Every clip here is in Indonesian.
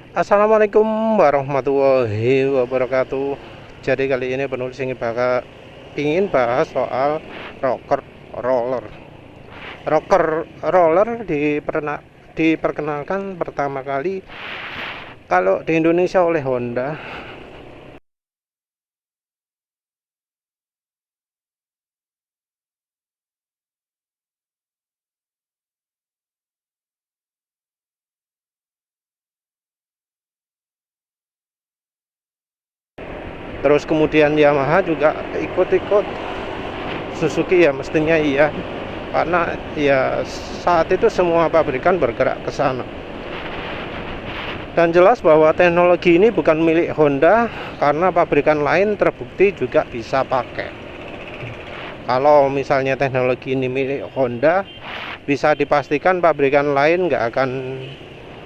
Assalamualaikum warahmatullahi wabarakatuh. Jadi kali ini penulis ingin bahas soal rocker roller. Rocker roller diperkenalkan pertama kali kalau di Indonesia oleh Honda. Terus kemudian Yamaha juga ikut-ikut, Suzuki ya mestinya iya, karena ya saat itu semua pabrikan bergerak ke sana. Dan jelas bahwa teknologi ini bukan milik Honda, karena pabrikan lain terbukti juga bisa pakai. Kalau misalnya teknologi ini milik Honda, bisa dipastikan pabrikan lain nggak akan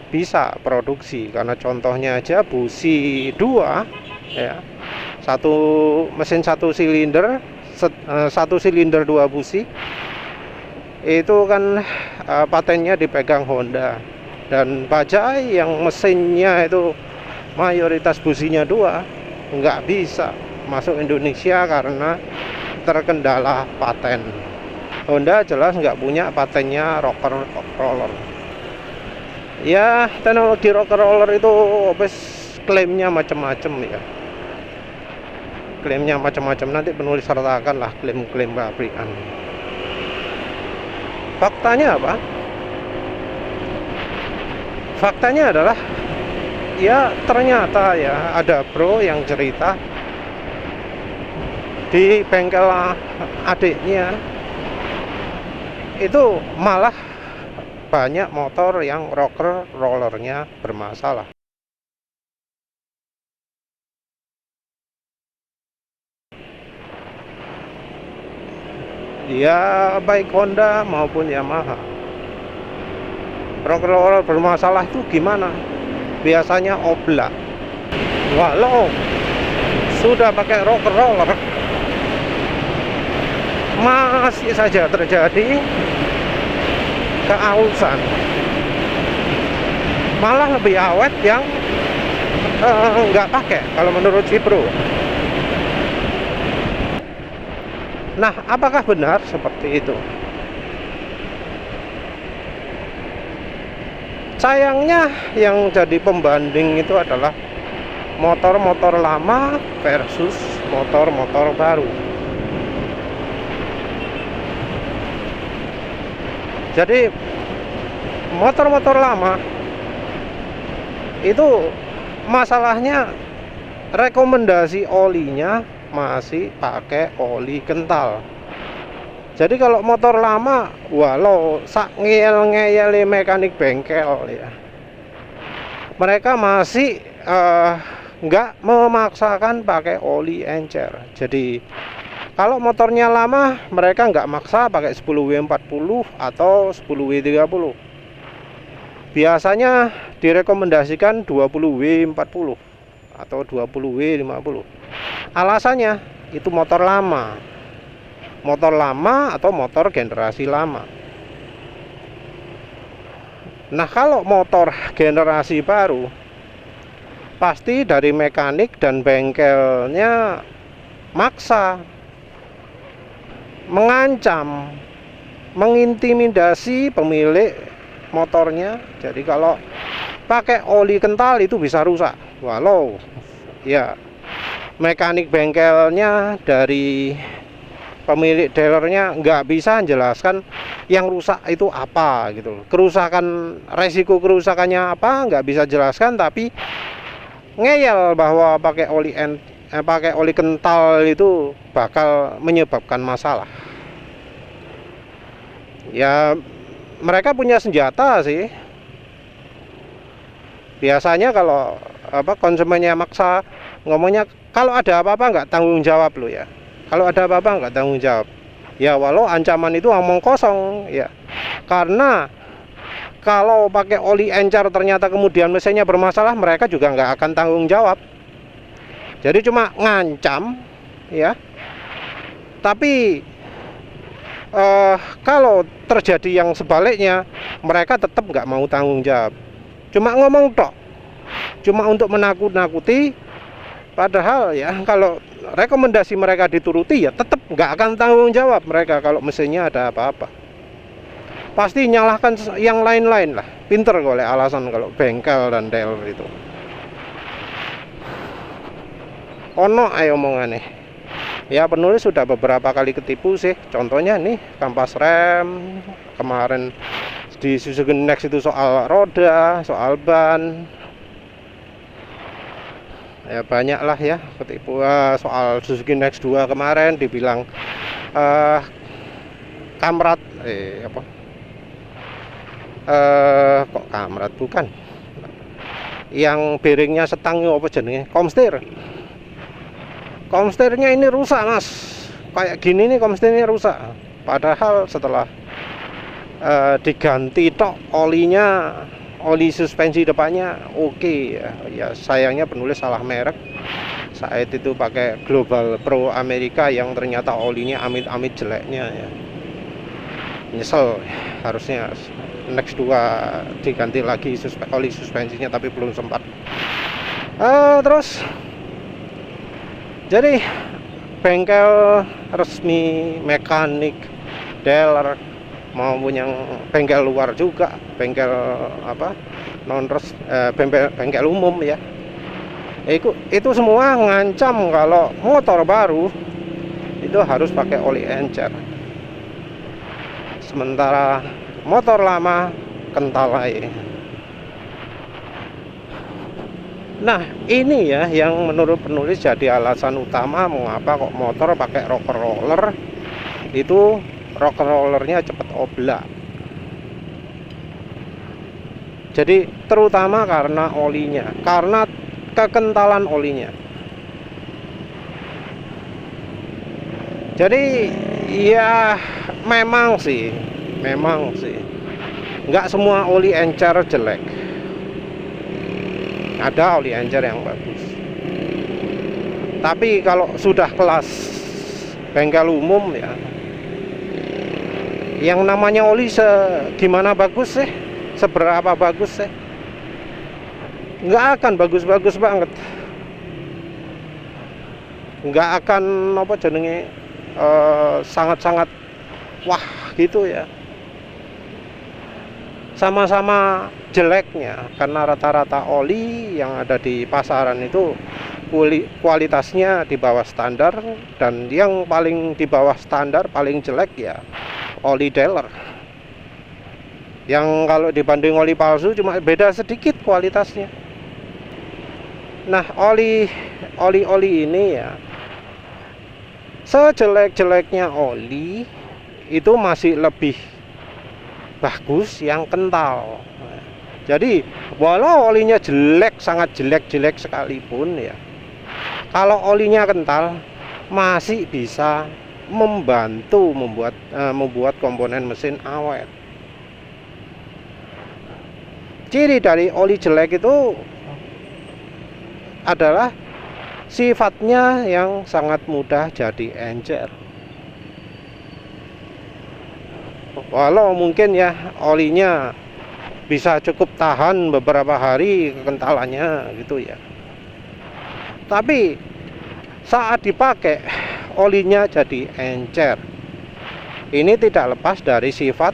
bisa produksi. Karena contohnya aja busi 2 ya, mesin satu silinder 2 busi itu kan patennya dipegang Honda. Dan Bajaj yang mesinnya itu mayoritas businya 2 nggak bisa masuk Indonesia karena terkendala paten. Honda jelas nggak punya patennya rocker roller. Ya, teknologi rocker roller itu klaimnya macam-macam ya. Klaimnya macam-macam, nanti penulis sertakan lah klaim-klaim pabrikan. Faktanya apa? Faktanya adalah ya ternyata ya ada bro yang cerita di bengkel adiknya itu malah banyak motor yang rocker rollernya bermasalah. Ya baik Honda maupun Yamaha, rocker roller bermasalah itu gimana? Biasanya oblak. Walau sudah pakai rocker roller, masih saja terjadi keausan. Malah lebih awet yang nggak pakai kalau menurut si bro. Nah, apakah benar seperti itu? Sayangnya yang jadi pembanding itu adalah motor-motor lama versus motor-motor baru. Jadi motor-motor lama itu masalahnya rekomendasi olinya masih pakai oli kental. Jadi kalau motor lama, walau sak ngeyel-ngeyel mekanik bengkel ya, mereka masih nggak memaksakan pakai oli encer. Jadi kalau motornya lama, mereka nggak maksa pakai 10W40 atau 10W30. Biasanya direkomendasikan 20W40 atau 20W50. Alasannya itu motor lama atau motor generasi lama. Nah, kalau motor generasi baru, pasti dari mekanik dan bengkelnya maksa, mengancam, mengintimidasi pemilik motornya. Jadi kalau pakai oli kental itu bisa rusak. Walau ya mekanik bengkelnya dari pemilik dealernya nggak bisa menjelaskan yang rusak itu apa gitu. Resiko kerusakannya apa nggak bisa jelaskan, tapi ngeyel bahwa pakai oli kental itu bakal menyebabkan masalah. Ya mereka punya senjata sih. Biasanya kalau konsumennya maksa, ngomongnya kalau ada apa-apa nggak tanggung jawab lo ya. Kalau ada apa-apa nggak tanggung jawab. Ya walau ancaman itu omong kosong ya. Karena kalau pakai oli encer ternyata kemudian mesinnya bermasalah, mereka juga nggak akan tanggung jawab. Jadi cuma ngancam ya. Tapi kalau terjadi yang sebaliknya, mereka tetap nggak mau tanggung jawab. Cuma ngomong tok. cuma untuk menakut-nakuti. Padahal ya kalau rekomendasi mereka dituruti ya tetap nggak akan tanggung jawab mereka kalau mesinnya ada apa-apa. Pasti nyalahkan yang lain-lain lah. Pinter oleh alasan kalau bengkel dan dealer itu. Ono ayo omongannya. Ya penulis sudah beberapa kali ketipu sih. Contohnya nih kampas rem kemarin di Suzuki Next itu soal roda, soal ban. Ya banyak lah ya ketipu. Soal Suzuki Next 2 kemarin dibilang kamrat kok kamrat bukan, yang bearingnya setang apa jenenge, komstirnya ini rusak mas, kayak gini nih komstirnya rusak. Padahal setelah diganti tok olinya, oli suspensi depannya oke ya. Ya sayangnya penulis salah merek. Saat itu pakai Global Pro Amerika yang ternyata olinya amit-amit jeleknya ya. Nyesel, harusnya Next 2 diganti lagi oli suspensinya tapi belum sempat. Terus jadi bengkel resmi, mekanik, dealer maupun yang bengkel luar juga, bengkel bengkel umum ya, itu semua ngancam kalau motor baru itu harus pakai oli encer, sementara motor lama kental air. Nah ini ya yang menurut penulis jadi alasan utama mengapa kok motor pakai rocker roller, itu rocker rollernya cepat oblak. Jadi terutama karena olinya, karena kekentalan olinya. Jadi ya memang sih nggak semua oli encer jelek, ada oli encer yang bagus. Tapi kalau sudah kelas bengkel umum ya, yang namanya oli gimana bagus sih, seberapa bagus sih, nggak akan bagus-bagus banget, nggak akan apa jenenge sangat-sangat wah gitu ya. Sama-sama jeleknya karena rata-rata oli yang ada di pasaran itu kualitasnya di bawah standar, dan yang paling di bawah standar paling jelek ya oli dealer, yang kalau dibanding oli palsu cuma beda sedikit kualitasnya. Nah oli ini ya, sejelek-jeleknya oli itu masih lebih bagus yang kental. Jadi walau olinya jelek, sangat jelek sekalipun ya, kalau olinya kental masih bisa membantu membuat komponen mesin awet. Ciri dari oli jelek itu adalah sifatnya yang sangat mudah jadi encer. Walau mungkin ya olinya bisa cukup tahan beberapa hari kekentalannya gitu ya, tapi saat dipakai olinya jadi encer. Ini tidak lepas dari sifat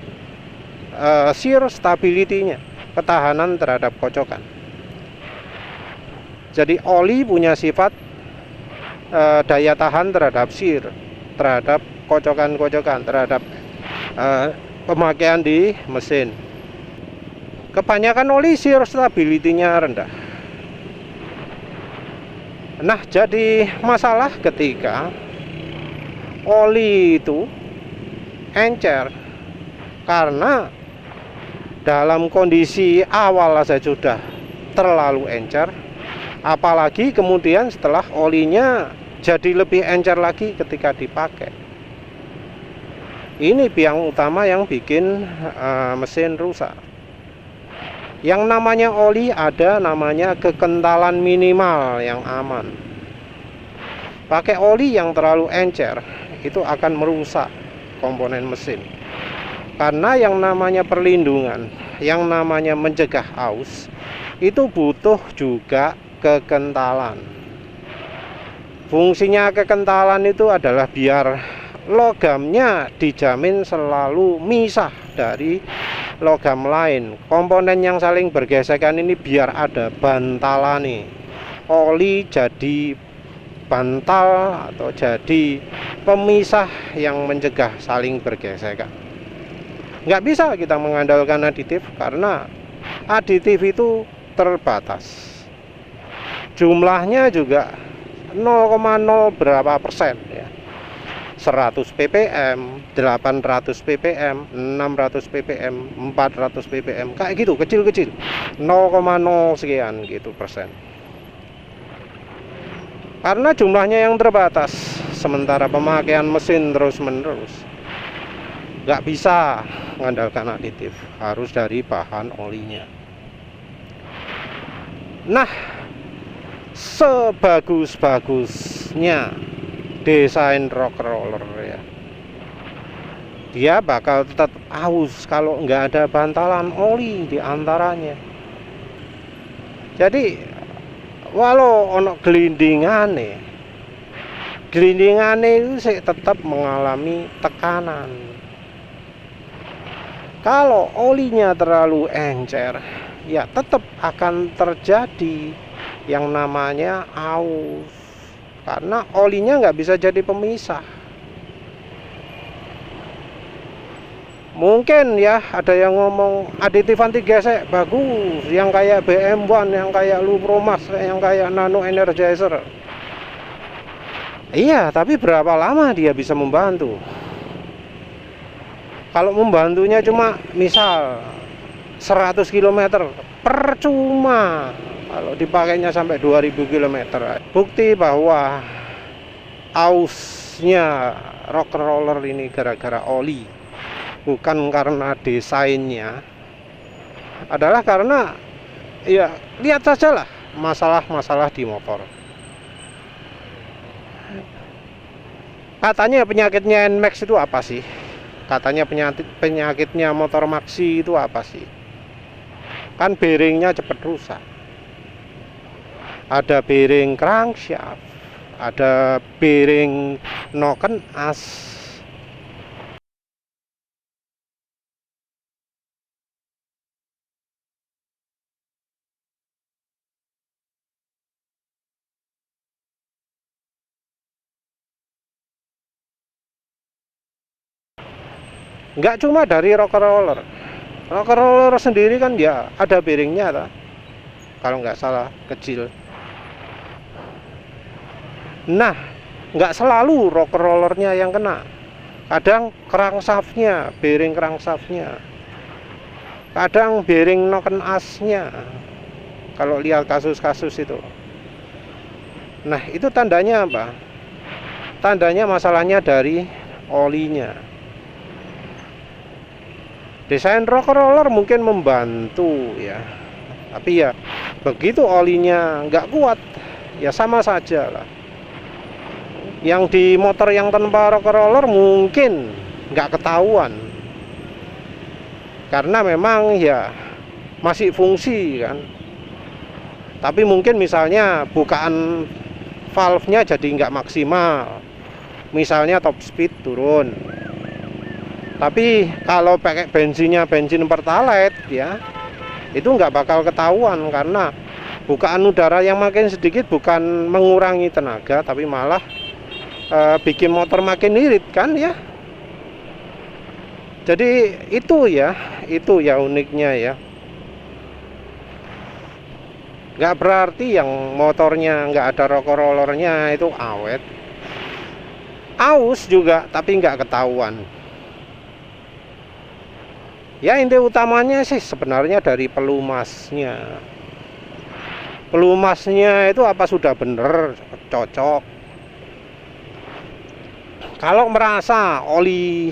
shear stability-nya, ketahanan terhadap kocokan. Jadi oli punya sifat daya tahan terhadap shear, terhadap kocokan-kocokan, terhadap pemakaian di mesin. Kebanyakan oli shear stability-nya rendah. Nah, jadi masalah ketika oli itu encer karena dalam kondisi awal saja sudah terlalu encer, apalagi kemudian setelah olinya jadi lebih encer lagi ketika dipakai. Ini biang utama yang bikin mesin rusak. Yang namanya oli ada namanya kekentalan minimal yang aman. Pakai oli yang terlalu encer itu akan merusak komponen mesin. Karena yang namanya perlindungan, yang namanya mencegah aus, itu butuh juga kekentalan. Fungsinya kekentalan itu adalah biar logamnya dijamin selalu misah dari logam lain. Komponen yang saling bergesekan ini biar ada bantalan nih. Oli jadi bantal atau jadi pemisah yang mencegah saling bergesekan. Nggak bisa kita mengandalkan aditif karena aditif itu terbatas. Jumlahnya juga 0,0 berapa persen ya. 100 ppm, 800 ppm, 600 ppm, 400 ppm, kayak gitu, kecil-kecil, 0,0 sekian gitu persen. Karena jumlahnya yang terbatas, sementara pemakaian mesin terus-menerus, nggak bisa mengandalkan aditif, harus dari bahan olinya. Nah, sebagus-bagusnya desain rock roller ya, dia bakal tetap aus kalau nggak ada bantalan oli di antaranya. Jadi walau ono gelindingane itu sih tetap mengalami tekanan. Kalau olinya terlalu encer, ya tetap akan terjadi yang namanya aus, karena olinya nggak bisa jadi pemisah. Mungkin ya ada yang ngomong aditif anti gesek bagus, yang kayak BM1, yang kayak Lupromas, yang kayak Nano Energizer. Iya, tapi berapa lama dia bisa membantu? Kalau membantunya cuma misal 100 km, percuma kalau dipakainya sampai 2000 km. Bukti bahwa ausnya rock roller ini gara-gara oli, bukan karena desainnya, adalah karena ya lihat sajalah masalah-masalah di motor. Katanya penyakitnya NMAX itu apa sih? Katanya penyakitnya motor Maxi itu apa sih? Kan bearingnya cepat rusak. Ada bearing crankshaft, ada bearing noken as. Nggak cuma dari rocker roller. Rocker roller sendiri kan ya ada bearingnya, kalau nggak salah kecil. Nah, nggak selalu rocker rollernya yang kena. Kadang crankshaftnya, bearing crankshaftnya, kadang bearing noken asnya. Kalau lihat kasus-kasus itu. Nah, itu tandanya apa? Tandanya masalahnya dari olinya. Desain rocker roller mungkin membantu ya, tapi ya begitu olinya nggak kuat, ya sama saja lah. Yang di motor yang tanpa rocker roller mungkin nggak ketahuan, karena memang ya masih fungsi kan. Tapi mungkin misalnya bukaan valve-nya jadi nggak maksimal, misalnya top speed turun. Tapi kalau pakai bensin pertalite ya, itu nggak bakal ketahuan, karena bukaan udara yang makin sedikit bukan mengurangi tenaga, tapi malah bikin motor makin irit kan ya. Jadi itu ya uniknya ya. Nggak berarti yang motornya nggak ada rocker rollernya itu awet. Aus juga tapi nggak ketahuan. Ya inti utamanya sih sebenarnya dari pelumasnya. Pelumasnya itu apa sudah bener cocok. Kalau merasa oli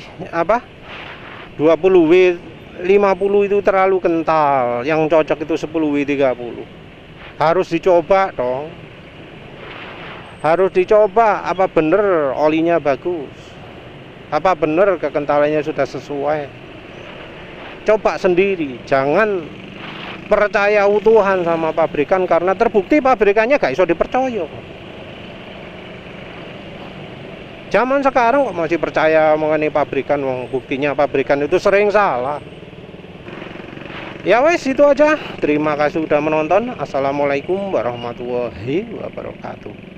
20W 50 itu terlalu kental, yang cocok itu 10W 30. Harus dicoba dong. Harus dicoba apa bener olinya bagus. Apa bener kekentalannya sudah sesuai. Coba sendiri, jangan percaya utuhan sama pabrikan, karena terbukti pabrikannya gak iso dipercaya. Zaman sekarang kok masih percaya mengenai pabrikan, wong buktinya pabrikan itu sering salah. Ya wes, itu aja. Terima kasih sudah menonton. Assalamualaikum warahmatullahi wabarakatuh.